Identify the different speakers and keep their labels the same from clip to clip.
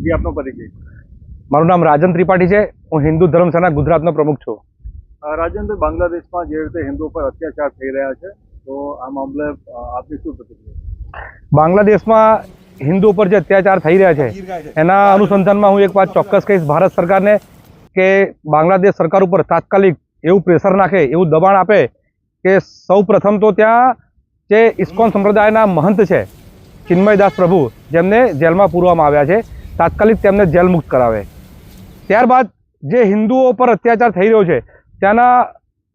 Speaker 1: જે આપનો પરિચય।
Speaker 2: મારું નામ રાજન ત્રિપાઠી છે। હું હિન્દુ ધર્મ સેના ગુજરાતનો પ્રમુખ છું।
Speaker 1: રાજેન્દ્ર, બાંગ્લાદેશમાં જે રીતે હિન્દુઓ પર અત્યાચાર થઈ રહ્યા છે, તો આ મામલે આપની શું પ્રતિક્રિયા?
Speaker 2: બાંગ્લાદેશમાં હિન્દુ ઉપર જે અત્યાચાર થઈ રહ્યા છે એના અનુસંધાનમાં હું એક વાત ચોક્કસ કહીશ ભારત સરકારને કે બાંગ્લાદેશ સરકાર ઉપર તાત્કાલિક એવું પ્રેશર નાખે, એવું દબાણ આપે કે સૌ પ્રથમ તો ત્યાં જે ઇસ્કોન સંપ્રદાયના મહંત છે ચિન્મયદાસ પ્રભુ, જેમને જેલમાં પૂરવામાં આવ્યા છે, તાત્કાલિક તેમને જેલ મુક્ત કરાવે। ત્યારબાદ જે હિન્દુઓ પર અત્યાચાર થઈ રહ્યો છે, ત્યાંના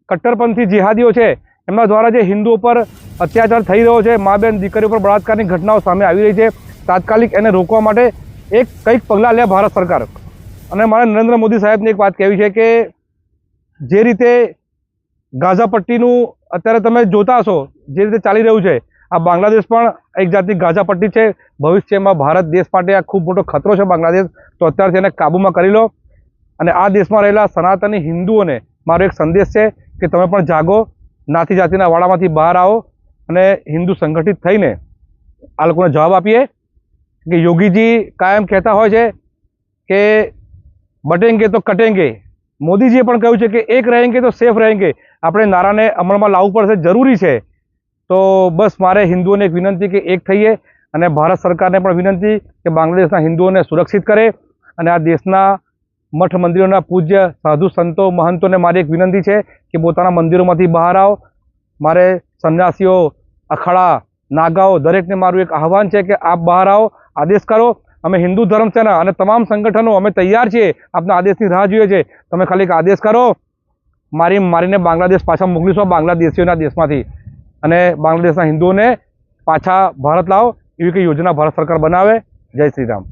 Speaker 2: કટ્ટરપંથી જિહાદીઓ છે, એમના દ્વારા જે હિન્દુઓ પર અત્યાચાર થઈ રહ્યો છે, મા બેન દીકરીઓ પર બળાત્કારની ઘટનાઓ સામે આવી રહી છે, તાત્કાલિક એને રોકવા માટે કંઈક પગલાં લે ભારત સરકાર। અને મારે નરેન્દ્ર મોદી સાહેબને એક વાત કહેવી છે કે જે રીતે ગાઝા પટ્ટીનું અત્યારે તમે જોતા હશો, જે રીતે ચાલી રહ્યું છે, આ બાંગ્લાદેશ પણ એક જાતની ગાઝા પટ્ટી છે। ભવિષ્યમાં ભારત દેશ માટે આ ખૂબ મોટો ખતરો છે બાંગ્લાદેશ, તો અત્યારથી એને કાબૂમાં કરી લો। અને આ દેશમાં રહેલા સનાતની હિન્દુઓને મારો એક સંદેશ છે કે તમે પણ જાગો, નાતી જાતિના વાડામાંથી બહાર આવો અને હિન્દુ સંગઠિત થઈને આ લોકોને જવાબ આપીએ। કે યોગીજી કાયમ કહેતા હોય છે કે બટેંગે તો કટેંગે, મોદીજીએ પણ કહ્યું છે કે એક રહેંગે તો સેફ રહેંગે। આપણે નારાને અમલમાં લાવવું પડશે, જરૂરી છે। તો બસ મારે હિન્દુઓને એક વિનંતી કે એક થઈએ, અને ભારત સરકારને પણ વિનંતી કે બાંગ્લાદેશના હિન્દુઓને સુરક્ષિત કરે। અને આ દેશના મઠ મંદિરોના પૂજ્ય સાધુ સંતો મહંતોને મારી એક વિનંતી છે કે પોતાના મંદિરોમાંથી બહાર આવો। મારે સંન્યાસીઓ, અખાડા, નાગાઓ દરેકને મારું એક આહવાન છે કે આપ બહાર આવો, આદેશ કરો। અમે હિન્દુ ધર્મ સેના અને તમામ સંગઠનો અમે તૈયાર છીએ, આપના આદેશની રાહ જોઈએ છે। તમે ખાલી એક આદેશ કરો, મારીને બાંગ્લાદેશ પાછા મોકલીશું બાંગ્લાદેશીઓના દેશમાંથી, અને બાંગ્લાદેશના હિન્દુઓને પાછા ભારત લાવો, એવી કંઈ યોજના ભારત સરકાર બનાવે। જય શ્રી રામ।